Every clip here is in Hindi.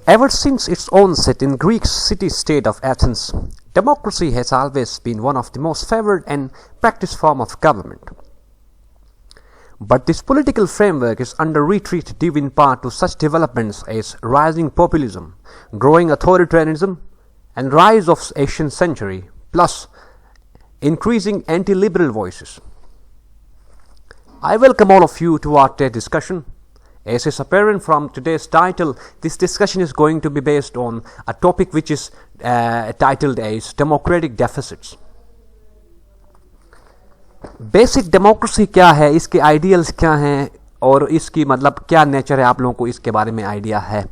Ever since its onset in Greek city-state of Athens, democracy has always been one of the most favored and practiced form of government. But this political framework is under retreat due in part to such developments as rising populism, growing authoritarianism, and rise of 18th century, plus increasing anti-liberal voices. I welcome all of you to our today's discussion. As is apparent from today's title, this discussion is going to be based on a topic which is titled as democratic deficits. Basic democracy क्या है, इसके आइडियल्स क्या हैं और इसकी मतलब क्या नेचर है, आप लोगों को इसके बारे में आइडिया है।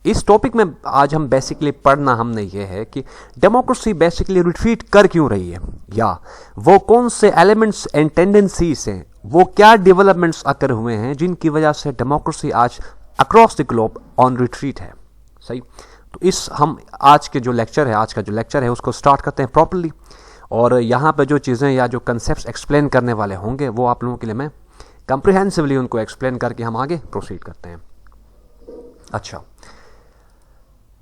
इस टॉपिक में आज हम बेसिकली पढ़ना हमने ये है कि डेमोक्रेसी बेसिकली रिट्रीट कर क्यों रही है, या वो कौन से एलिमेंट्स एंड टेंडेंसीज हैं, वो क्या डेवलपमेंट्स आकर हुए हैं जिनकी वजह से डेमोक्रेसी आज across the globe on retreat है। सही, तो इस हम आज का जो लेक्चर है उसको स्टार्ट करते हैं प्रॉपर्ली, और यहाँ पे जो चीज़ें या जो कंसेप्ट्स एक्सप्लेन करने वाले होंगे वो आप लोगों के लिए मैं कंप्रिहेंसिवली उनको एक्सप्लेन करके हम आगे प्रोसीड करते हैं। अच्छा,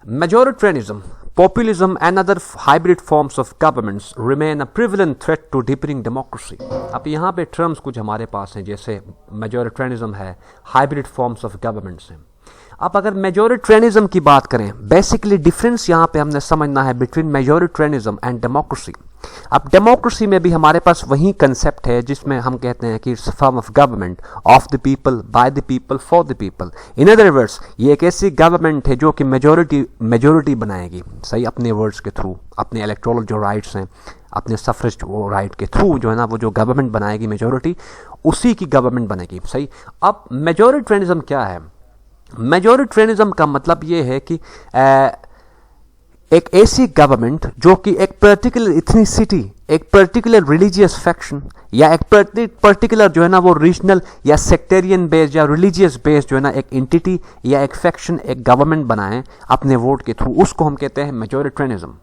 Majoritarianism, populism and other hybrid forms of governments remain a prevalent threat to deepening democracy. अब यहाँ पे टर्म्स कुछ हमारे पास हैं, जैसे Majoritarianism है, hybrid forms of governments हैं। अब अगर Majoritarianism की बात करें, बेसिकली डिफरेंस यहाँ पे हमने समझना है बिटवीन Majoritarianism एंड डेमोक्रेसी। अब डेमोक्रेसी में भी हमारे पास वही कंसेप्ट है जिसमें हम कहते हैं कि it's form of government of the people, by the people, for the people. In other words, ये एक ऐसी गवर्नमेंट है जो कि मेजोरिटी बनाएगी, सही, अपने वर्ड्स के थ्रू, अपने इलेक्टोरल जो राइट्स हैं, अपने सफरेज राइट के थ्रू जो है ना, वो जो गवर्नमेंट बनाएगी मेजोरिटी, उसी की गवर्नमेंट बनेगी। सही, अब मेजोरिटेरियनिज्म क्या है? मेजोरिटेरियनिज्म का मतलब ये है कि एक ऐसी गवर्नमेंट जो कि एक पर्टिकुलर इथनिसिटी, एक पर्टिकुलर रिलीजियस फैक्शन या एक पर्टिकुलर जो है ना वो रीजनल या सेक्टेरियन बेस्ड या रिलीजियस बेस्ड जो है ना एक एंटिटी या एक फैक्शन, एक गवर्नमेंट बनाए अपने वोट के थ्रू, उसको हम कहते हैं मेजोरिटेरियनिज्म।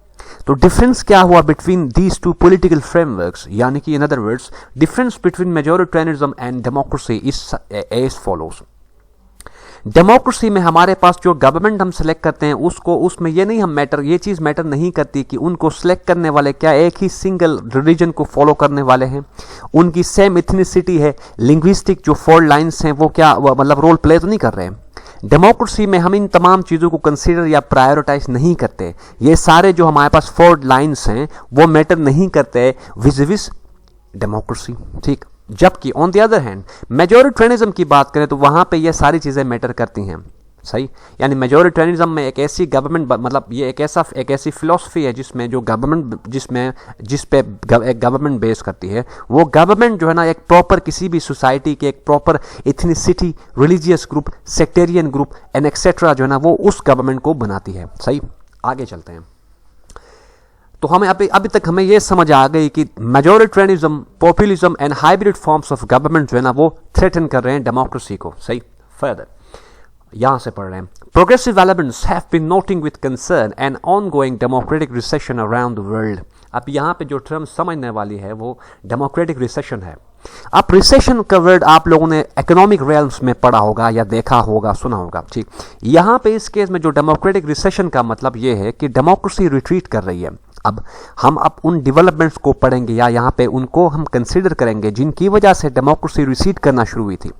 तो डिफरेंस क्या हुआ between these two political frameworks, यानी कि in other words difference between majoritarianism and democracy is as follows. Democracy में हमारे पास जो गवर्नमेंट हम सेलेक्ट करते हैं उसको, उसमें ये चीज़ मैटर नहीं करती कि उनको सेलेक्ट करने वाले क्या एक ही सिंगल रिलीजन को फॉलो करने वाले हैं, उनकी सेम इथनिसिटी है, लिंग्विस्टिक जो फोर लाइन्स हैं वो क्या मतलब रोल प्ले तो नहीं कर रहे हैं। डेमोक्रेसी में हम इन तमाम चीज़ों को कंसीडर या प्रायोरिटाइज नहीं करते। ये सारे जो हमारे पास फोर लाइन्स हैं वो मैटर नहीं करते विज़ डेमोक्रेसी, ठीक। जबकि on the other hand majoritarianism की बात करें तो वहां पे ये सारी चीजें मैटर करती हैं। सही, यानी मेजोरिटेरियनिज्म में एक ऐसी गवर्नमेंट, मतलब ये एक ऐसी फिलॉसफी है जिसमें जो गवर्नमेंट जिस पे एक गवर्नमेंट बेस करती है, वो गवर्नमेंट जो है ना एक प्रॉपर किसी भी सोसाइटी के एक proper ethnicity, religious group, sectarian group and etcetera जो है ना वो उस गवर्नमेंट को बनाती है। सही, आगे चलते हैं। तो हमें अभी तक हमें यह समझ आ गई कि majoritarianism, populism and hybrid forms of government जो है ना वो थ्रेटन कर रहे हैं डेमोक्रेसी को। सही, फर्दर यहां से पढ़ रहे हैं, progressive elements have been noting with concern and ongoing democratic recession around the world. अब यहाँ पे जो टर्म समझने वाली है वो डेमोक्रेटिक रिसेशन है। अब रिसेशन का वर्ड आप लोगों ने इकोनॉमिक रेल्म्स में पढ़ा होगा या देखा होगा, सुना होगा, ठीक। यहाँ पे इस केस में जो डेमोक्रेटिक रिसेशन का मतलब ये है कि डेमोक्रेसी रिट्रीट कर रही है। अब हम उन डेवलपमेंट्स को पढ़ेंगे या यहाँ पे उनको हम कंसीडर करेंगे जिनकी वजह से डेमोक्रेसी रिसीड करना शुरू हुई थी।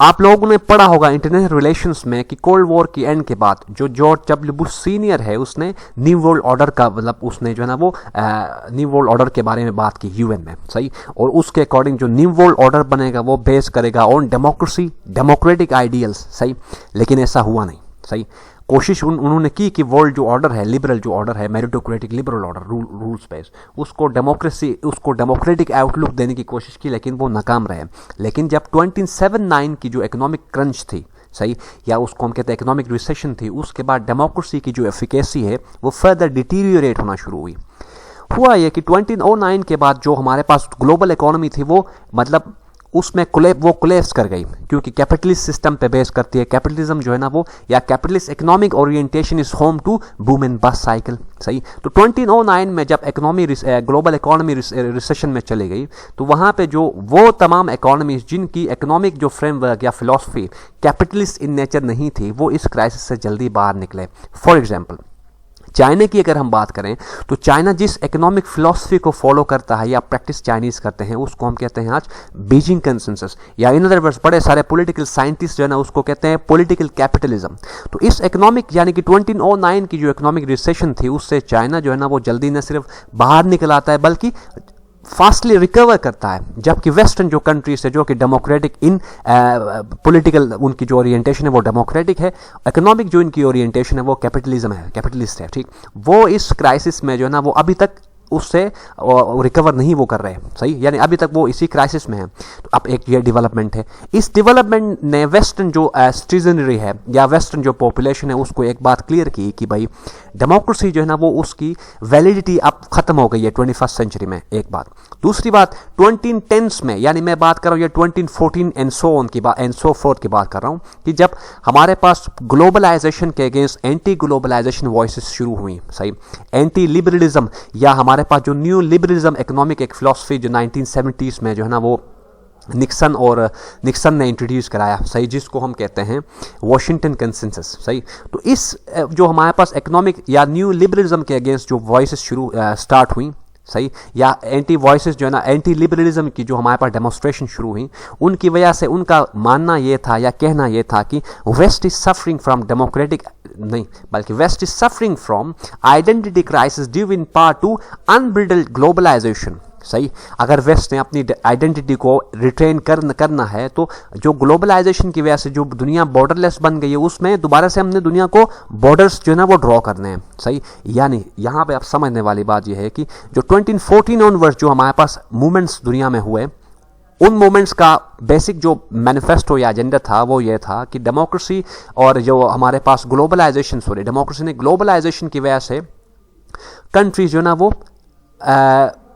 आप लोगों ने पढ़ा होगा इंटरनेशनल रिलेशंस में कि कोल्ड वॉर की एंड के बाद जो जॉर्ज डब्ल्यू बुश सीनियर है उसने न्यू वर्ल्ड ऑर्डर का मतलब उसने जो है ना वो न्यू वर्ल्ड ऑर्डर के बारे में बात की यूएन में। सही, और उसके अकॉर्डिंग जो न्यू वर्ल्ड ऑर्डर बनेगा वो बेस करेगा ऑन डेमोक्रेसी, डेमोक्रेटिक आइडियल्स। सही, लेकिन ऐसा हुआ नहीं। सही, कोशिश उन्होंने की कि वर्ल्ड जो ऑर्डर है, लिबरल जो ऑर्डर है, meritocratic liberal order, rules based, उसको डेमोक्रेटिक आउटलुक देने की कोशिश की, लेकिन वो नाकाम रहे। लेकिन जब 2079 की जो इकोनॉमिक क्रंच थी, सही, या उसको हम कहते हैं इकोनॉमिक रिसेशन थी, उसके बाद डेमोक्रेसी की जो एफिकेसी है वो फर्दर डिटीरियोरेट होना शुरू हुई। हुआ ये कि 2009 के बाद जो हमारे पास ग्लोबल इकोनॉमी थी वो मतलब उसमें वो कोलैप्स कर गई, क्योंकि कैपिटलिस्ट सिस्टम पे बेस करती है। कैपिटलिज्म जो है ना वो, या capitalist economic orientation is home to boom and bust cycle. सही, तो 2009 में जब ग्लोबल इकोनॉमी रिसेशन में चली गई, तो वहां पे जो वो तमाम इकोनॉमीज जिनकी इकोनॉमिक जो फ्रेमवर्क या फिलॉसफी कैपिटलिस्ट इन नेचर नहीं थी, वो इस क्राइसिस से जल्दी बाहर निकले। फॉर एग्जाम्पल चाइना की अगर हम बात करें, तो चाइना जिस इकोनॉमिक फिलॉसफी को फॉलो करता है या प्रैक्टिस चाइनीज करते हैं, उसको हम कहते हैं आज बीजिंग कंसेंसस, या इन अदर वर्ड्स बड़े सारे पॉलिटिकल साइंटिस्ट जो है ना उसको कहते हैं पॉलिटिकल कैपिटलिज्म। तो इस इकोनॉमिक यानी कि 2009 की जो इकोनॉमिक रिसेशन थी, उससे चाइना जो है ना वो जल्दी न सिर्फ बाहर निकल आता है बल्कि फास्टली रिकवर करता है, जबकि वेस्टर्न जो कंट्रीज है जो कि डेमोक्रेटिक इन पॉलिटिकल उनकी जो ओरिएंटेशन है वो डेमोक्रेटिक है, इकोनॉमिक जो इनकी ओरिएंटेशन है वो कैपिटलिज्म है, कैपिटलिस्ट है। ठीक, वो इस क्राइसिस में जो है ना वो अभी तक उससे रिकवर नहीं वो कर रहे। सही, यानी अभी तक वो इसी क्राइसिस में है। तो अब एक ये डेवलपमेंट है, इस डेवलपमेंट ने वेस्टर्न जो सिटीजनरी है या वेस्टर्न जो पॉपुलेशन है उसको एक बात क्लियर की कि भाई डेमोक्रेसी जो है ना वो उसकी वैलिडिटी अब खत्म हो गई है 21st सेंचुरी में, एक बात। दूसरी बात 2010s में, यानी मैं बात कर रहा हूँ ये 2014 एंड सो ऑन की बात, एंड सो फोर्थ की बात कर रहा हूँ, कि जब हमारे पास ग्लोबलाइजेशन के अगेंस्ट एंटी ग्लोबलाइजेशन वॉइसेस शुरू हुई। सही, एंटी लिबरलिज्म या हमारे पास जो न्यू लिबरलिज्म इकोनॉमिक एक फिलॉसफी जो 1970s में जो है ना वो निक्सन ने इंट्रोड्यूस कराया। सही, जिसको हम कहते हैं वॉशिंगटन कंसेंसस। सही, तो इस जो हमारे पास इकोनॉमिक या न्यू लिबरलिज्म के अगेंस्ट जो वॉइसेस शुरू स्टार्ट हुई, सही, या एंटी वॉइसेस जो है ना एंटी लिबरलिज्म की जो हमारे पास डेमोन्स्ट्रेशन शुरू हुई, उनकी वजह से उनका मानना ये था या कहना ये था कि west is suffering from democratic नहीं बल्कि west is suffering from identity crisis due in part to unbridled globalisation. सही, अगर वेस्ट ने अपनी आइडेंटिटी को रिट्रेन करना है, तो जो ग्लोबलाइजेशन की वजह से जो दुनिया बॉर्डरलेस बन गई है, उसमें दोबारा से हमने दुनिया को बॉर्डर्स जो है ना वो ड्रॉ करने हैं। सही, यानी यहाँ पे आप समझने वाली बात यह है कि जो 2014 ऑनवर्ड्स जो हमारे पास मूवमेंट्स दुनिया में हुए, उन मूवमेंट्स का बेसिक जो मैनिफेस्टो या एजेंडा था वो ये था कि डेमोक्रेसी और जो हमारे पास ग्लोबलाइजेशन डेमोक्रेसी ने ग्लोबलाइजेशन की वजह से कंट्रीज जो है ना वो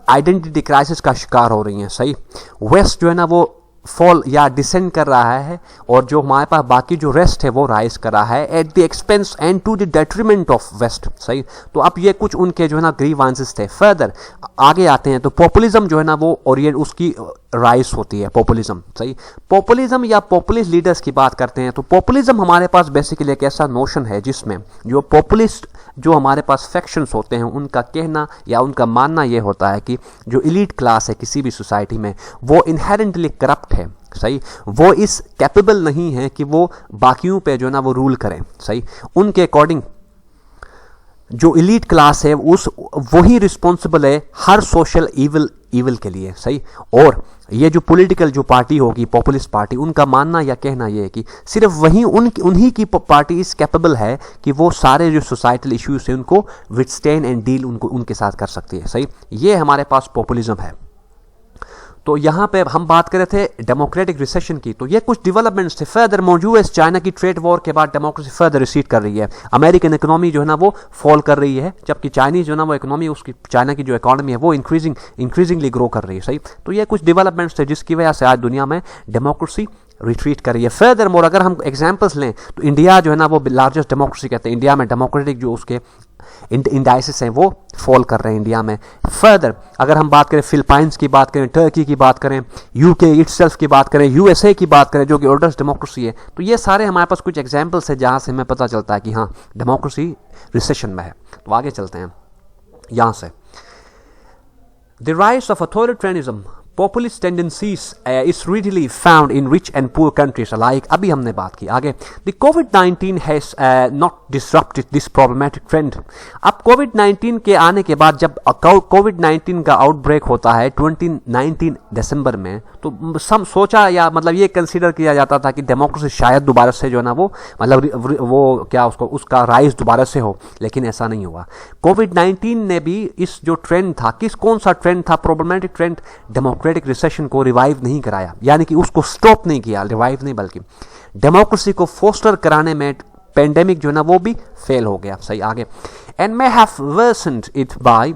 आइडेंटिटी क्राइसिस का शिकार हो रही हैं। सही, वेस्ट जो है ना वो फॉल या डिसेंड कर रहा है, और जो हमारे पास बाकी जो रेस्ट है वो राइज कर रहा है at the expense and to the detriment of west. सही, तो अब ये कुछ उनके जो है ना ग्रीवांसेस थे। फर्दर आगे आते हैं तो पॉपुलिज्म जो है ना वो ओरिएंट उसकी राइज होती है, पॉपुलिज्म। सही, पॉपुलिज्म या पॉपुलिस्ट लीडर्स की बात करते हैं, तो पॉपुलिज्म हमारे पास बेसिकली एक ऐसा नोशन है जिसमें जो पॉपुलिस्ट जो हमारे पास फैक्शंस होते हैं, उनका कहना या उनका मानना यह होता है कि जो एलीट क्लास है किसी भी सोसाइटी में, वो इनहेरेंटली करप्ट है। सही, वो इस कैपेबल नहीं है कि वो बाकियों पे जो है ना वो रूल करें। सही, उनके अकॉर्डिंग जो एलीट क्लास है वही रिस्पॉन्सिबल है हर सोशल ईविल के लिए। सही, और ये जो पॉलिटिकल जो पार्टी होगी पॉपुलिस्ट पार्टी, उनका मानना या कहना यह है कि सिर्फ वही उन्हीं की पार्टी इस कैपेबल है कि वो सारे जो सोसाइटल इश्यूज है उनको विथस्टैंड एंड डील उनके साथ कर सकती है। सही, ये हमारे पास पॉपुलिज्म है। तो यहाँ पे हम बात कर रहे थे डेमोक्रेटिक रिसेशन की, तो ये कुछ डेवलपमेंट्स थे। फर्दर यूएस चाइना की ट्रेड वॉर के बाद डेमोक्रेसी फर्दर रिसीड कर रही है, अमेरिकन इकोनॉमी जो है ना वो फॉल कर रही है, जबकि चाइनीज जो है ना वो इकोनॉमी उसकी चाइना की जो इकोनॉमी है वो इंक्रीजिंगली ग्रो कर रही है। सही, तो ये कुछ डेवलपमेंट्स थे जिसकी वजह से आज दुनिया में डेमोक्रेसी रिट्रीट कर रही है। फर्दर मोर अगर हम एग्जाम्पल्स लें तो इंडिया जो है ना वो लार्जेस्ट डेमोक्रेसी कहते हैं, इंडिया में डेमोक्रेटिक जो उसके इंडाइसिस हैं वो फॉल कर रहे हैं इंडिया में। फर्दर अगर हम बात करें फिलीपाइंस की बात करें, टर्की की बात करें, यूके इटसेल्फ की बात करें, यूएसए की बात करें जो कि ओल्डेस्ट डेमोक्रेसी है, तो ये सारे हमारे पास कुछ एग्जाम्पल्स है जहां से हमें पता चलता है कि हाँ डेमोक्रेसी रिसेशन में है। तो आगे चलते हैं यहां से। The rise of authoritarianism populist tendencies is readily found in rich and poor countries alike। अभी हमने बात की आगे। The COVID-19 has not disrupted this problematic trend। अब COVID-19 के आने के बाद जब COVID-19 का आउटब्रेक होता है 2019 दिसंबर में, तो सब सोचा या मतलब ये कंसीडर किया जाता था कि डेमोक्रेसी शायद दोबारा से जो है ना वो मतलब वो क्या उसका राइज दोबारा से हो, लेकिन ऐसा नहीं हुआ। COVID-19 ने भी इस जो ट्रेंड था, कौन सा ट्रेंड था, प्रॉब्लमेटिक ट्रेंड, डेमोक्रेटिक रिसेशन को रिवाइव नहीं कराया, यानी कि उसको स्टॉप नहीं किया, रिवाइव नहीं बल्कि डेमोक्रेसी को फोस्टर कराने में पेंडेमिक जो है ना वो भी फेल हो गया। सही, आगे। And may have worsened it by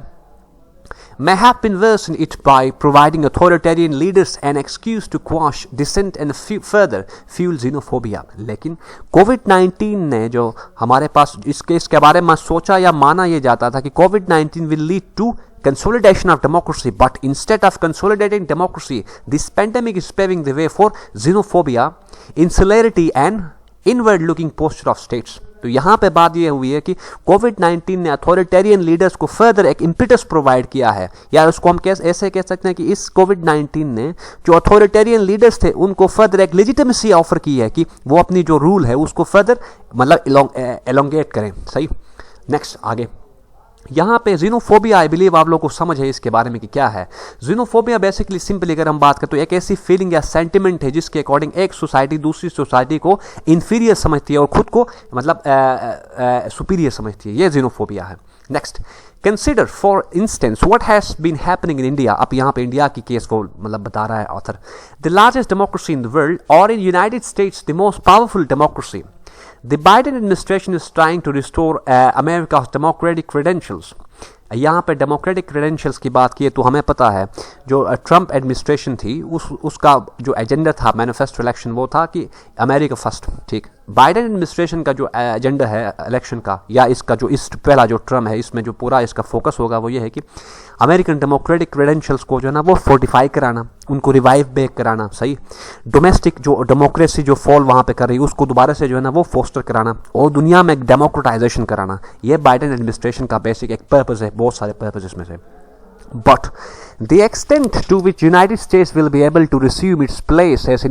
may have been worsened it by providing authoritarian leaders an excuse to quash dissent and further fuel xenophobia. लेकिन कोविड-19 ने जो हमारे पास इसके बारे में सोचा या माना यह जाता था कि कोविड-19 will lead to consolidation of democracy, but instead of consolidating democracy, this pandemic is paving the way for xenophobia, insularity and inward looking posture of states. तो यहाँ पे बात ये हुई है कि कोविड-19 ने अथॉरिटेरियन लीडर्स को फर्दर एक इम्पिटस प्रोवाइड किया है, या उसको हम ऐसे कह सकते हैं कि इस कोविड-19 ने जो अथॉरिटेरियन लीडर्स थे उनको फर्दर एक लेजिटिमेसी ऑफर की है कि वो अपनी जो रूल है उसको फर्दर मतलब एलोंगेट करें। सही, नेक्स्ट आगे यहाँ पे जीनोफोबिया, आई बिलीव आप लोगों को समझ है इसके बारे में कि क्या है जीनोफोबिया। बेसिकली सिंपली अगर हम बात करें तो एक ऐसी फीलिंग या सेंटिमेंट है जिसके अकॉर्डिंग एक सोसाइटी दूसरी सोसाइटी को इन्फीरियर समझती है और खुद को मतलब सुपीरियर समझती है, ये जीनोफोबिया है। Next, consider for instance what has been happening in India. अब यहाँ पे इंडिया की केस को मतलब बता रहा है author. The largest democracy in the world और in United States the most powerful democracy. The Biden administration is trying to restore America's democratic credentials. यहाँ पे डेमोक्रेटिक क्रेडेंशियल्स की बात की तो हमें पता है जो ट्रंप एडमिनिस्ट्रेशन थी उसका जो एजेंडा था मैनिफेस्टो इलेक्शन वो था कि अमेरिका फर्स्ट। ठीक, बाइडेन एडमिनिस्ट्रेशन का जो एजेंडा है इलेक्शन का या इसका जो इस पहला जो टर्म है इसमें जो पूरा इसका फोकस होगा वो ये है कि अमेरिकन डेमोक्रेटिक क्रेडेंशियल्स को जो है ना वो फोर्टिफाई कराना, उनको रिवाइव बैक कराना। सही, डोमेस्टिक जो डेमोक्रेसी जो फॉल वहाँ पे कर रही है उसको दोबारा से जो है ना वो फोस्टर कराना और दुनिया में एक डेमोक्रेटाइजेशन कराना, ये बाइडेन एडमिनिस्ट्रेशन का बेसिक एक पर्पस है, बहुत सारे पर्पसेस में से। But the extent to which United States will be able to resume its place as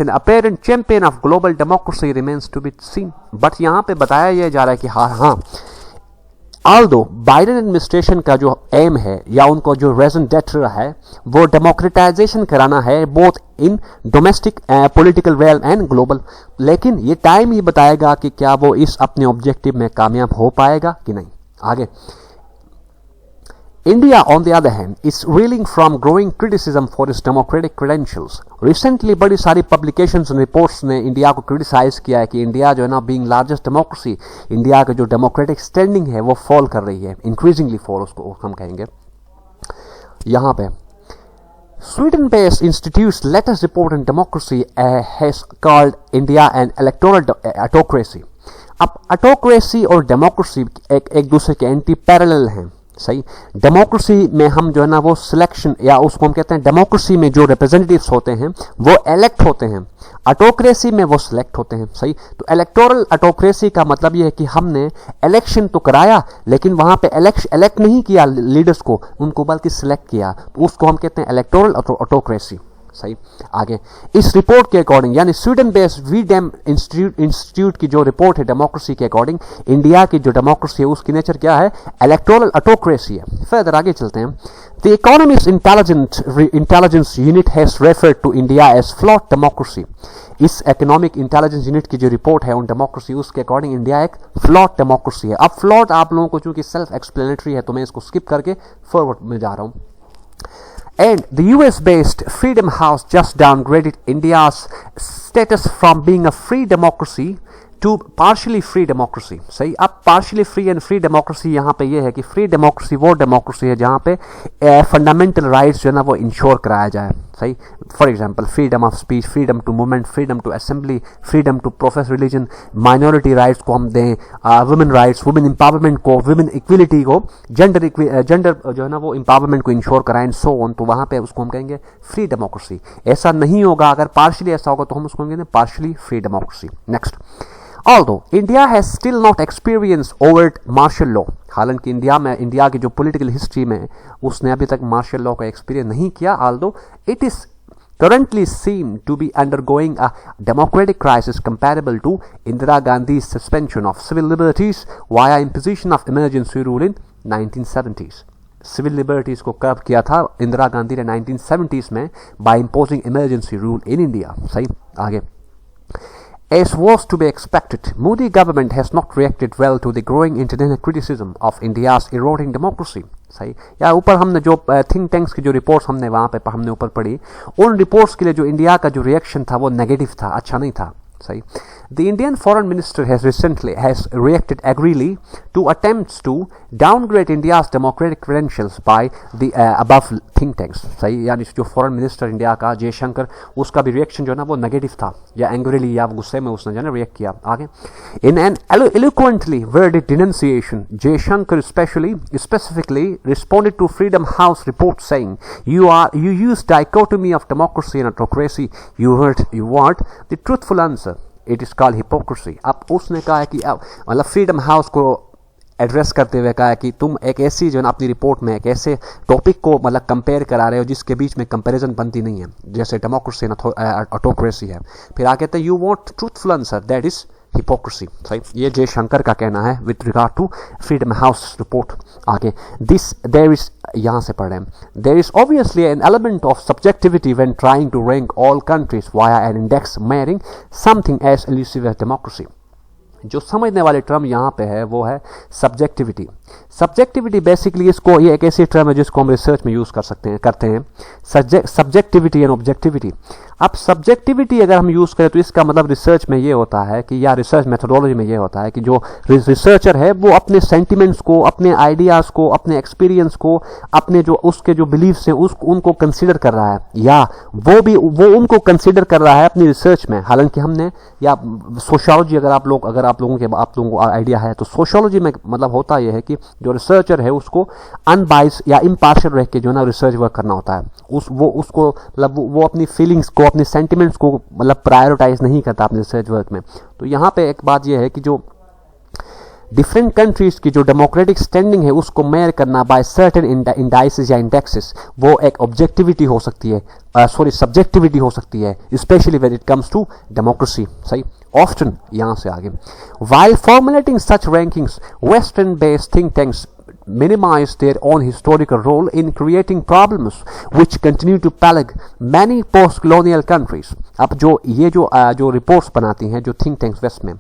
an apparent champion of global democracy remains to be seen. But यहाँ पे बताया यह जा रहा है कि हाँ although बाइडेन एडमिनिस्ट्रेशन का जो एम है या उनको जो रेजन डेटर है वो डेमोक्रेटाइजेशन कराना है both in domestic political rail and global, लेकिन ये टाइम ही बताएगा कि क्या वो इस अपने ऑब्जेक्टिव में कामयाब हो पाएगा कि नहीं। आगे, India, on the other hand, is reeling from growing criticism for its democratic credentials. Recently, बड़ी सारी publications and reports ने इंडिया को क्रिटिसाइज किया है कि इंडिया जो है ना being largest democracy, इंडिया का जो democratic standing है वो fall कर रही है, increasingly fall उसको हम कहेंगे। यहाँ पे Sweden-based institute's latest report on democracy has called India an electoral autocracy. अब autocracy और democracy एक दूसरे के एंटी पैरेलल हैं। सही, डेमोक्रेसी में हम जो है ना वो सिलेक्शन या उसको हम कहते हैं डेमोक्रेसी में जो रिप्रेजेंटेटिव्स होते हैं वो इलेक्ट होते हैं, ऑटोक्रेसी में वो सिलेक्ट होते हैं। सही, तो इलेक्टोरल ऑटोक्रेसी का मतलब ये है कि हमने इलेक्शन तो कराया लेकिन वहां पे इलेक्ट नहीं किया लीडर्स को, उनको बल्कि सिलेक्ट किया, तो उसको हम कहते हैं इलेक्टोरल ऑटोक्रेसी। सही, आगे इस रिपोर्ट के अकॉर्डिंग यानी स्वीडन बेस्ड वीडेम इंस्टीट्यूट की जो रिपोर्ट है डेमोक्रेसी के अकॉर्डिंग इंडिया की जो डेमोक्रेसी है उसकी नेचर क्या है, इलेक्टोरल ऑटोक्रेसी है। फर्दर आगे चलते हैं। The economics intelligence unit has referred to India as flawed democracy. इस इकोनॉमिक इंटेलिजेंस यूनिट की जो रिपोर्ट है ऑन डेमोक्रेसी उसके अकॉर्डिंग इंडिया एक फ्लॉट डेमोक्रेसी है। अब फ्लॉट आप लोगों को चूंकि सेल्फ एक्सप्लेनेटरी है तो मैं इसको स्किप करके फॉरवर्ड में जा रहा हूं। And the US-based Freedom House just downgraded India's status from being a free democracy to partially free democracy. सही, अब partially free and free democracy यहाँ पे ये है कि free democracy वो democracy है जहाँ पे fundamental rights जो है ना वो इंश्योर कराया जाए। सही, for example freedom of speech, freedom to movement, freedom to assembly, freedom to profess religion, minority rights को हम दें, वुमेन राइट्स, वुमेन एम्पावरमेंट को, वुमेन इक्वलिटी को, जेंडर जो है ना वो एम्पावरमेंट को इंश्योर कराएं सो ऑन, तो वहाँ पे उसको हम कहेंगे फ्री डेमोक्रेसी। ऐसा नहीं होगा, अगर पार्शली ऐसा होगा तो हम उसको कहेंगे partially free democracy. Next, Although India has still not experienced overt martial law, हालांकि इंडिया की जो पॉलिटिकल हिस्ट्री में उसने अभी तक मार्शल लॉ का एक्सपीरियंस नहीं किया, although it is currently seen to be undergoing a democratic crisis comparable to Indira Gandhi's suspension of civil liberties via imposition of emergency rule in 1970s. Civil liberties को कर्ब किया था इंदिरा गांधी ने 1970s में by imposing emergency rule in India. सही, आगे As was to be expected, Modi government has not reacted well to the growing international criticism of India's eroding democracy. सही, या ऊपर हमने जो थिंक टैंक्स की जो रिपोर्ट्स हमने वहाँ पे हमने ऊपर पढ़ी, उन रिपोर्ट्स के लिए जो इंडिया का जो रिएक्शन था वो नेगेटिव था, अच्छा नहीं था। सही, The Indian foreign minister has recently reacted angrily to attempts to downgrade India's democratic credentials by the above think tanks. सही, यानी जो फॉरेन मिनिस्टर इंडिया का जयशंकर, उसका भी रिएक्शन जो है ना वो नेगेटिव था, या एंग्रीली या गुस्से में उसने जो है रिएक्ट किया। आगे, in an eloquently worded denunciation, Jaishankar specifically responded to Freedom House report saying, you use dichotomy of democracy and autocracy. You want the truthful answer. It is called hypocrisy. अब उसने कहा है कि मतलब फ्रीडम हाउस को एड्रेस करते हुए कहा है कि तुम एक ऐसी जो है ना अपनी रिपोर्ट में एक ऐसे टॉपिक को मतलब कंपेयर करा रहे हो जिसके बीच में कंपैरिजन बनती नहीं है, जैसे डेमोक्रेसी एंड ऑटोक्रेसी है। फिर आगे कहते हैं you want truthful answer, that is hypocrisy. सही, ये जयशंकर का कहना है with regard to Freedom House report. आगे, देयर इज, यहां से पढ़ रहे हैं, there is obviously an element of subjectivity when trying to rank all countries via an index measuring something as elusive as democracy. जो समझने वाली टर्म यहाँ पे है वो है सब्जेक्टिविटी। सब्जेक्टिविटी बेसिकली इसको, ये एक ऐसी टर्म है जिसको हम रिसर्च में यूज़ करते हैं सब्जेक्टिविटी एंड ऑब्जेक्टिविटी। अब सब्जेक्टिविटी अगर हम यूज़ करें तो इसका मतलब रिसर्च में ये होता है कि, या रिसर्च मेथोडोलॉजी में ये होता है कि जो रिसर्चर है वो अपने सेंटिमेंट्स को, अपने आइडियाज़ को, अपने एक्सपीरियंस को, अपने जो उसके जो बिलीव्स हैं उनको कंसिडर कर रहा है, या वो उनको कंसिडर कर रहा है अपनी रिसर्च में। हालांकि हमने, या सोशियोलॉजी अगर आप लोगों को आइडिया है तो सोशियोलॉजी में मतलब होता यह है कि जो रिसर्चर है उसको अनबाइस या इम्पार्शियल रह के जो ना रिसर्च वर्क करना होता है। उसको मतलब वो अपनी फीलिंग्स को, अपने सेंटिमेंट्स को मतलब प्रायोरिटाइज नहीं करता अपने रिसर्च वर्क में। तो यहाँ पे एक बात यह है कि जो डिफरेंट कंट्रीज की जो डेमोक्रेटिक स्टैंडिंग है उसको मेयर करना बाय सर्टेन इंडाइसेस या इंडेक्सेस, वो एक ऑब्जेक्टिविटी हो सकती है, सब्जेक्टिविटी हो सकती है, especially when it comes to democracy. सही, ऑफ्टन, यहां से आगे, while formulating such rankings, Western based think tanks minimize their own historical role in creating problems which continue to plague many post-colonial countries. अब जो रिपोर्ट्स बनाती हैं जो थिंक टैंक्स वेस्ट में,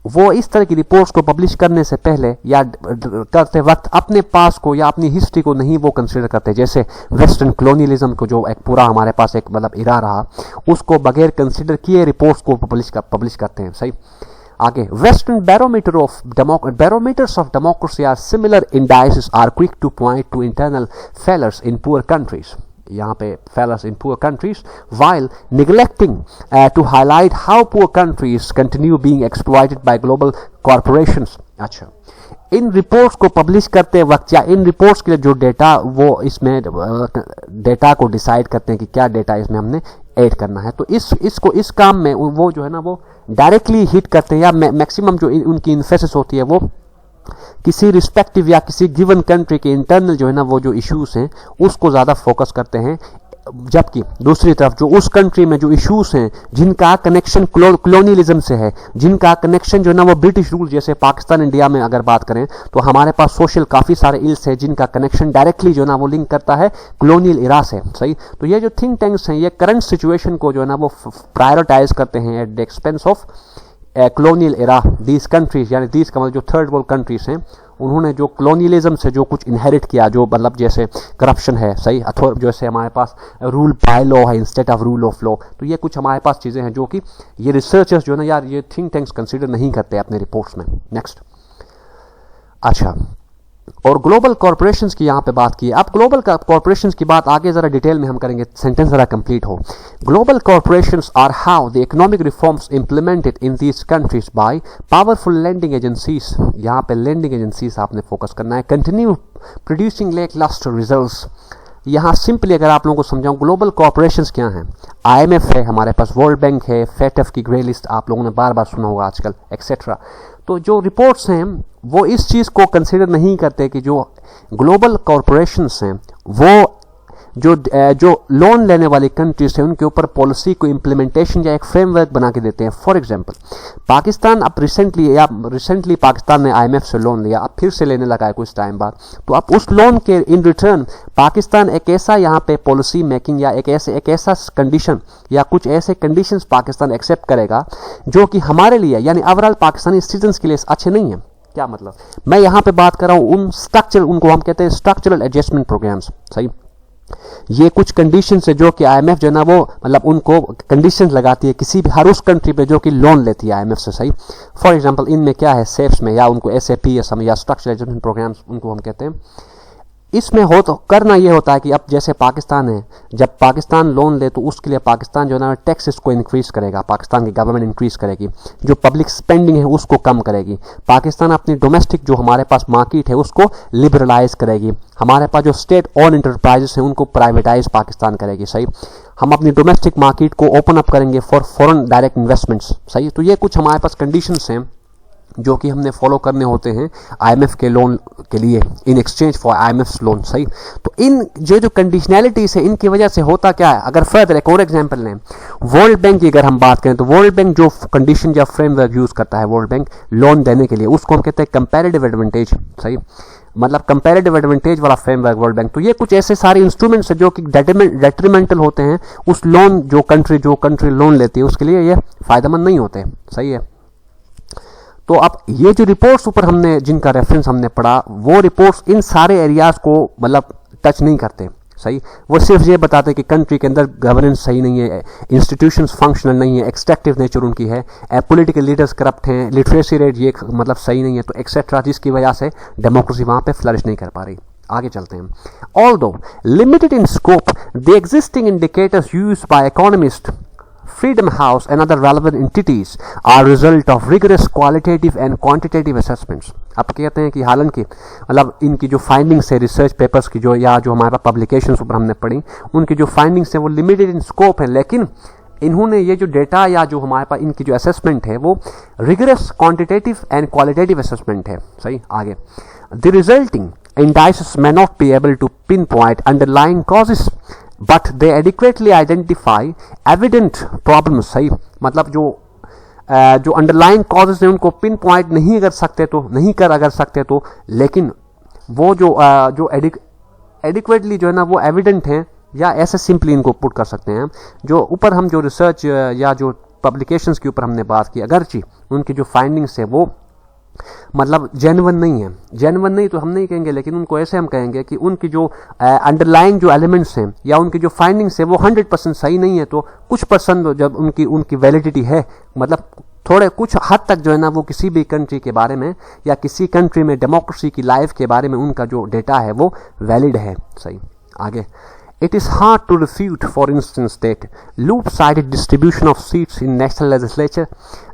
वो इस तरह की रिपोर्ट्स को पब्लिश करने से पहले या करते वक्त अपने पास को या अपनी हिस्ट्री को नहीं वो कंसिडर करते। जैसे वेस्टर्न कॉलोनियलिज्म को जो एक पूरा हमारे पास एक मतलब इरा रहा, उसको बगैर कंसिडर किए रिपोर्ट्स को पब्लिश करते हैं। सही, आगे, western barometers of democracy are similar indices are quick to point to internal failures in poor countries. यहाँ पे failures in poor countries while neglecting to highlight how poor countries continue being exploited by global corporations. अच्छा, इन रिपोर्ट्स को पब्लिश करते वक्त या इन रिपोर्ट्स के लिए जो डेटा, वो इसमें डेटा को डिसाइड करते हैं कि क्या डेटा इसमें हमने ऐड करना है। तो इस काम में वो जो है ना वो डायरेक्टली हिट करते हैं, या मैक्सिमम जो उनकी इन्फेसिस होती है वो किसी रिस्पेक्टिव या किसी गिवन कंट्री के इंटरनल जो है ना वो जो इश्यूज हैं उसको ज़्यादा फोकस करते हैं, जबकि दूसरी तरफ जो उस कंट्री में जो इश्यूज हैं जिनका कनेक्शन कॉलोनियलिज्म से है, जिनका कनेक्शन जो है ना वो ब्रिटिश रूल, जैसे पाकिस्तान इंडिया में अगर बात करें तो हमारे पास सोशल काफ़ी सारे इल्स है जिनका कनेक्शन डायरेक्टली जो है ना वो लिंक करता है कॉलोनियल इरा से। सही, तो ये जो थिंक टैंक्स हैं ये करंट सिचुएशन को जो है ना वो प्रायोरिटाइज करते हैं at the expense of colonial era. These countries, यानी दीज का मतलब जो थर्ड वर्ल्ड कंट्रीज हैं, उन्होंने जो कॉलोनियलिज्म से जो कुछ इनहेरिट किया, जो मतलब जैसे करप्शन है, सही, अथवा जैसे हमारे पास रूल बाय लॉ है instead of rule of law, तो ये कुछ हमारे पास चीज़ें हैं जो कि ये रिसर्चर्स जो है ना यार ये थिंक टैंक्स कंसिडर नहीं करते अपने रिपोर्ट्स में। नेक्स्ट, अच्छा, और ग्लोबल कॉर्पोरेशंस की यहाँ पे बात की है। अब ग्लोबल कॉर्पोरेशंस की बात आगे जरा डिटेल में हम करेंगे, सेंटेंस जरा कंप्लीट हो। Global corporations are how the economic reforms implemented in these countries by powerful lending agencies. यहाँ पे लैंडिंग एजेंसीज आपने फोकस करना है। Continue producing lacklustre results. यहाँ सिंपली अगर आप लोगों को समझाऊं, ग्लोबल कॉर्पोरेशंस क्या हैं? IMF है हमारे पास, वर्ल्ड बैंक है, FATF की ग्रे लिस्ट आप लोगों ने बार बार सुना होगा आजकल, एक्सेट्रा। तो जो रिपोर्ट्स हैं वो इस चीज़ को कंसिडर नहीं करते कि जो ग्लोबल कॉर्पोरेशंस हैं वो जो लोन लेने वाली कंट्रीज हैं उनके ऊपर पॉलिसी को इम्प्लीमेंटेशन या एक फ्रेमवर्क बना के देते हैं। फॉर एग्जांपल, पाकिस्तान अब रिसेंटली पाकिस्तान ने IMF से लोन लिया, अब फिर से लेने लगा है कुछ टाइम बाद। तो अब उस लोन के इन रिटर्न पाकिस्तान एक ऐसा यहाँ पे पॉलिसी मेकिंग या एक ऐसा कंडीशन या कुछ ऐसे कंडीशंस पाकिस्तान एक्सेप्ट करेगा जो कि हमारे लिए यानी ओवरऑल पाकिस्तानी सिटीजन्स के लिए अच्छे नहीं है। क्या मतलब? मैं यहाँ पे बात कर रहा हूँ उन स्ट्रक्चर, उनको हम कहते हैं स्ट्रक्चरल एडजस्टमेंट प्रोग्राम्स। सही, ये कुछ कंडीशंस है जो कि आईएमएफ जो है ना वो मतलब उनको कंडीशंस लगाती है किसी भी हर उस कंट्री पे जो कि लोन लेती है आईएमएफ से, सही। फॉर एग्जांपल इनमें क्या है, सेफ्स में या उनको एसएपी या स्ट्रक्चरल एडजस्टमेंट प्रोग्राम्स उनको हम कहते हैं, इसमें हो तो करना ये होता है कि अब जैसे पाकिस्तान है, जब पाकिस्तान लोन ले तो उसके लिए पाकिस्तान जो है ना टैक्सेस को इंक्रीज करेगा, पाकिस्तान की गवर्नमेंट इंक्रीज करेगी, जो पब्लिक स्पेंडिंग है उसको कम करेगी, पाकिस्तान अपनी डोमेस्टिक जो हमारे पास मार्केट है उसको लिबरलाइज करेगी, हमारे पास जो स्टेट ओन इंटरप्राइजेस हैं उनको प्राइवेटाइज पाकिस्तान करेगी, सही। हम अपनी डोमेस्टिक मार्केट को ओपन अप करेंगे फॉर फॉरेन डायरेक्ट इन्वेस्टमेंट्स, सही। तो ये कुछ हमारे पास कंडीशंस हैं जो कि हमने फॉलो करने होते हैं आईएमएफ के लोन के लिए, in exchange for IMF loan, सही। तो इन जो कंडीशनैलिटीज है इनकी वजह से होता क्या है, अगर फर्दर एक और एग्जांपल लें, वर्ल्ड बैंक की अगर हम बात करें तो वर्ल्ड बैंक जो कंडीशन या फ्रेमवर्क यूज करता है वर्ल्ड बैंक लोन देने के लिए, उसको हम कहते हैं कंपैरेटिव एडवांटेज, सही। मतलब कंपैरेटिव एडवांटेज वाला फ्रेमवर्क वर्ल्ड बैंक। तो ये कुछ ऐसे सारे इंस्ट्रूमेंट्स है जो कि डेट्रीमेंटल होते हैं उस लोन जो कंट्री लोन लेती है उसके लिए ये फायदेमंद नहीं होते, सही है। तो अब ये जो रिपोर्ट्स ऊपर हमने जिनका रेफरेंस हमने पढ़ा, वो रिपोर्ट्स इन सारे एरियाज को मतलब टच नहीं करते, सही। वो सिर्फ ये बताते हैं कि कंट्री के अंदर गवर्नेंस सही नहीं है, इंस्टीट्यूशंस फंक्शनल नहीं है, एक्सट्रैक्टिव नेचर उनकी है, पॉलिटिकल लीडर्स करप्ट हैं, लिटरेसी रेट ये मतलब सही नहीं है, तो एक्सेट्रा, जिसकी वजह से डेमोक्रेसी वहां पे फ्लरिश नहीं कर पा रही। आगे चलते हैं। Although limited in scope, the existing indicators used by economist, Freedom House and other relevant entities are result of rigorous qualitative and quantitative assessments। अब कहते हैं कि हालांकि मतलब इनकी जो फाइंडिंग्स है रिसर्च पेपर्स की जो या जो हमारे पास पब्लिकेशंस ऊपर हमने पढ़ी, उनकी जो फाइंडिंग्स है वो लिमिटेड इन स्कोप है, लेकिन इन्होंने ये जो डेटा या जो हमारे पास इनकी जो असेसमेंट है वो rigorous quantitative and qualitative assessment है, सही। आगे, the resulting indices may not be able to pinpoint underlying causes but they adequately identify evident problems, सही। मतलब जो अंडरलाइंग कॉजेज हैं उनको पिन पॉइंट नहीं कर सकते तो लेकिन वो जो एडिक्वेटली जो है ना वो एविडेंट हैं, या ऐसे सिंपली इनको पुट कर सकते हैं जो ऊपर हम जो रिसर्च या जो पब्लिकेशंस के ऊपर हमने बात की, अगरचे उनकी जो फाइंडिंग्स है वो मतलब जेन्युइन नहीं तो हम नहीं कहेंगे, लेकिन उनको ऐसे हम कहेंगे कि उनकी जो अंडरलाइंग जो एलिमेंट्स हैं या उनकी जो फाइंडिंग्स है वो 100% सही नहीं है, तो कुछ परसेंट जब उनकी वैलिडिटी है, मतलब थोड़े कुछ हद तक जो है ना वो किसी भी कंट्री के बारे में या किसी कंट्री में डेमोक्रेसी की लाइफ के बारे में उनका जो डेटा है वो वैलिड है, सही। आगे, it is hard to refute, for instance, that loop-sided distribution of seats in national legislature,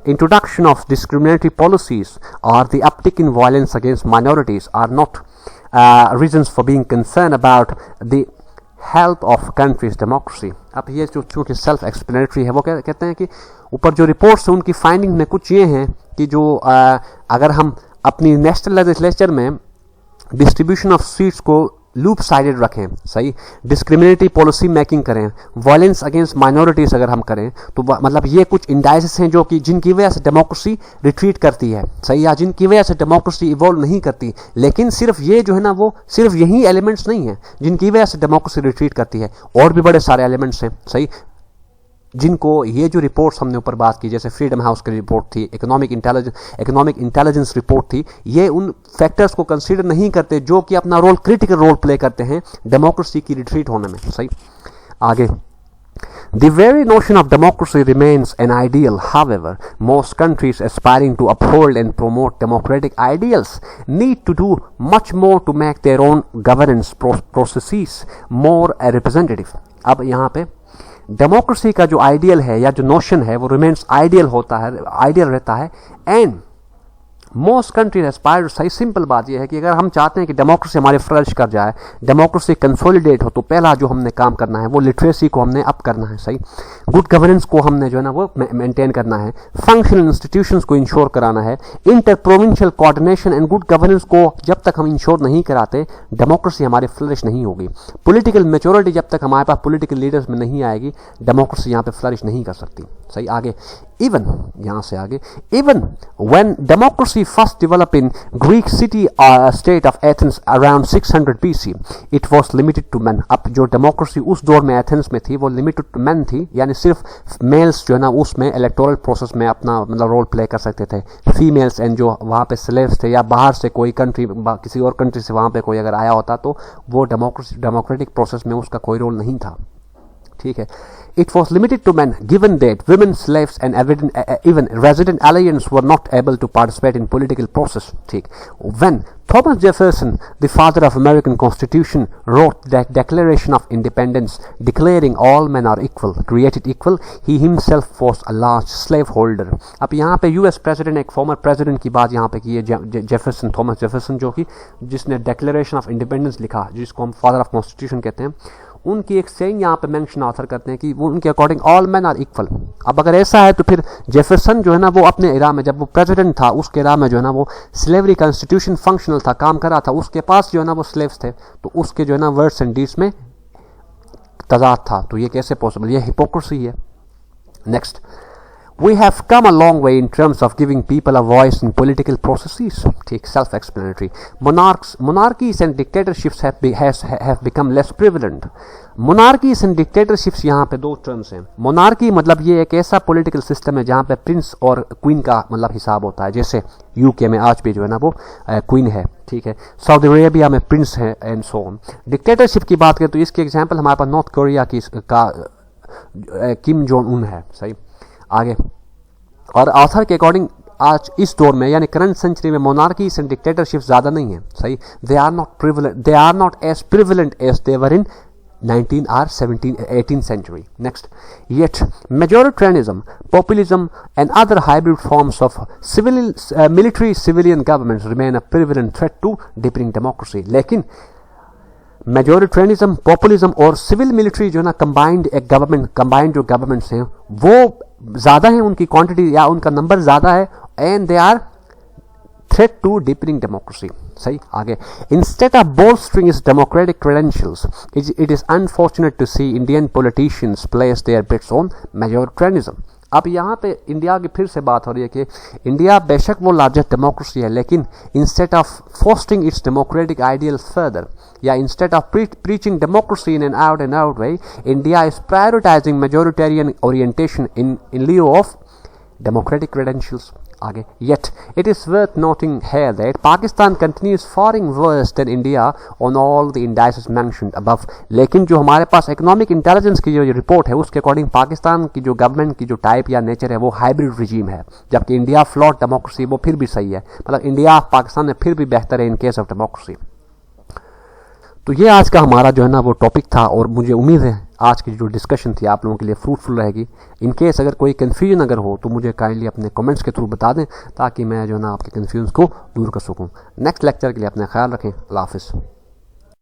introduction of discriminatory policies, or the uptick in violence against minorities are not reasons for being concerned about the health of country's democracy। अब ये जो चूँकि सेल्फ एक्सप्लेनेटरी है, वो कहते हैं कि ऊपर जो रिपोर्ट्स हैं उनकी फाइंडिंग में कुछ ये हैं कि जो अगर हम अपनी नेशनल लेजिस्लेचर में डिस्ट्रीब्यूशन ऑफ सीट्स को लूप साइडेड रखें, सही, डिस्क्रिमिनेटरी पॉलिसी मेकिंग करें, वायलेंस अगेंस्ट माइनॉरिटीज अगर हम करें, तो मतलब ये कुछ इंडाइसेस हैं जो कि जिनकी वजह से डेमोक्रेसी रिट्रीट करती है, सही, या जिनकी वजह से डेमोक्रेसी इवॉल्व नहीं करती। लेकिन सिर्फ ये जो है ना वो सिर्फ यही एलिमेंट्स नहीं है जिनकी वजह से डेमोक्रेसी रिट्रीट करती है, और भी बड़े सारे एलिमेंट्स हैं, सही, जिनको ये जो रिपोर्ट्स हमने ऊपर बात की, जैसे फ्रीडम हाउस की रिपोर्ट थी, इकोनॉमिक इंटेलिजेंस रिपोर्ट थी, ये उन फैक्टर्स को कंसीडर नहीं करते जो कि अपना क्रिटिकल रोल प्ले करते हैं डेमोक्रेसी की रिट्रीट होने में, सही। आगे, The very notion of democracy remains an ideal. However, most countries aspiring to uphold and promote democratic ideals need to do much more to make their own governance processes more representative। अब यहाँ पे डेमोक्रेसी का जो आइडियल है या जो नोशन है वो रिमेन्स आइडियल रहता है, एंड मोस्ट कंट्रीज एस्पायर, सही। सिंपल बात यह है कि अगर हम चाहते हैं कि डेमोक्रेसी हमारे फ्लरिश कर जाए, डेमोक्रेसी कंसोलिडेट हो, तो पहला जो हमने काम करना है वो लिटरेसी को हमने अप करना है, सही। गुड गवर्नेंस को हमने जो है ना वो मेंटेन करना है, फंक्शनल इंस्टीट्यूशंस को इंश्योर कराना है, inter provincial coordination and good governance को जब तक हम इंश्योर नहीं कराते डेमोक्रेसी हमारे फ्लरिश नहीं होगी। पॉलिटिकल मेच्योरिटी जब तक हमारे पास पॉलिटिकल लीडर्स में नहीं आएगी डेमोक्रेसी यहाँ पे फ्लरिश नहीं कर सकती। सही, आगे इवन, यहां से आगे, even when democracy first develop in Greek city state of Athens around 600 BC it was limited to men. अब जो डेमोक्रेसी उस दौर में एथेंस में थी वो लिमिटेड टू मेन थी, यानी सिर्फ मेल्स जो है ना उसमें इलेक्टोरल प्रोसेस में अपना मतलब रोल प्ले कर सकते थे। फीमेल्स एंड जो वहाँ पे स्लेव्स थे या बाहर से कोई कंट्री किसी और कंट्री से वहाँ पे कोई अगर आया होता तो वो डेमोक्रेटिक प्रोसेस में उसका कोई रोल नहीं था, ठीक है। It was limited to men, given that women, slaves and even resident aliens were not able to participate in political process. ठीक, when Thomas Jefferson, the father of American Constitution, wrote that Declaration of Independence, declaring all men are equal, created equal, he himself was a large slaveholder. अब यहाँ पे US प्रेसिडेंट, एक फॉर्मर प्रेसिडेंट की बात यहाँ पे की है, जेफरसन, थॉमस जेफरसन, जो कि जिसने डेक्लेरेशन ऑफ इंडिपेंडेंस लिखा, जिसको हम फादर ऑफ कॉन्स्टिट्यूशन कहते हैं, उनकी एक सेइंग यहाँ पे मेंशन ऑथर करते हैं कि वो उनके according all man are equal. अब अगर ऐसा है तो फिर जेफरसन जो है ना वो अपने इरा में, जब वो प्रेसिडेंट था उसके इरा में जो है ना वो स्लेवरी कॉन्स्टिट्यूशन फंक्शनल था, काम कर रहा था, उसके पास जो है ना वो स्लेव्स थे, तो उसके जो है ना वर्ड्स एंड डीड्स में तजाद था। तो ये कैसे पॉसिबल, ये हिपोक्रेसी है। Next, We have come a long way in terms of giving people a voice in political processes. ठीक, self-explanatory. Monarchies and dictatorships have become less prevalent. Monarchies and dictatorships यहाँ पे दो टर्म्स हैं। मोनार्की मतलब ये एक ऐसा पॉलिटिकल सिस्टम है जहाँ पे प्रिंस और क्वीन का मतलब हिसाब होता है, जैसे यूके में आज भी जो है ना वो क्वीन है, ठीक है। सऊदी अरेबिया में प्रिंस है एंड सो ऑन। डिक्टेटरशिप की बात करें तो इसकी एग्जांपल हमारे पास नॉर्थ कोरिया की किम जोंग उन है, सही। आगे, और ऑथर के अकॉर्डिंग आज इस दौर में यानी करंट सेंचुरी में मोनार्कीज एंड डिक्टेटरशिप ज्यादा नहीं है, सही। They are not as prevalent as they were in 19 or 18th century. Next, yet majoritarianism, populism and other hybrid forms of military civilian governments remain a prevalent threat to deepening democracy. लेकिन मेजोरिटेरियनिज्म, पॉपुलिज्म और सिविल मिलिट्री जो है ना कंबाइंड जो गवर्नमेंट्स हैं वो ज्यादा है, उनकी क्वांटिटी या उनका नंबर ज्यादा है, and they are threat to deepening democracy, सही। आगे, instead of bolstering its democratic credentials, it is unfortunate to see Indian politicians place their bets on majoritarianism. अब यहाँ पे इंडिया की फिर से बात हो रही है कि इंडिया बेशक वो लार्जेस्ट डेमोक्रेसी है, लेकिन instead of fostering its democratic ideals further, या instead of preaching democracy in an out way, India is prioritising majoritarian orientation in lieu of democratic credentials. आगे, yet it is worth noting here that Pakistan continues faring worse than India on all the indices mentioned above. लेकिन जो हमारे पास इकोनॉमिक इंटेलिजेंस की जो रिपोर्ट है उसके अकॉर्डिंग पाकिस्तान की जो गवर्नमेंट की जो टाइप या नेचर है वो हाइब्रिड रिजीम है, जबकि इंडिया फ्लॉट डेमोक्रेसी वो फिर भी सही है, मतलब इंडिया पाकिस्तान में फिर भी बेहतर है इन केस ऑफ डेमोक्रेसी। तो ये आज का हमारा जो है ना वो टॉपिक था, और मुझे उम्मीद है आज की जो डिस्कशन थी आप लोगों के लिए फ्रूटफुल रहेगी। इन केस अगर कोई कन्फ्यूजन अगर हो तो मुझे काइंडली अपने कमेंट्स के थ्रू बता दें, ताकि मैं जो है ना आपके कन्फ्यूजन को दूर कर सकूं। नेक्स्ट लेक्चर के लिए अपना ख्याल रखें। अल्लाह हाफिज़।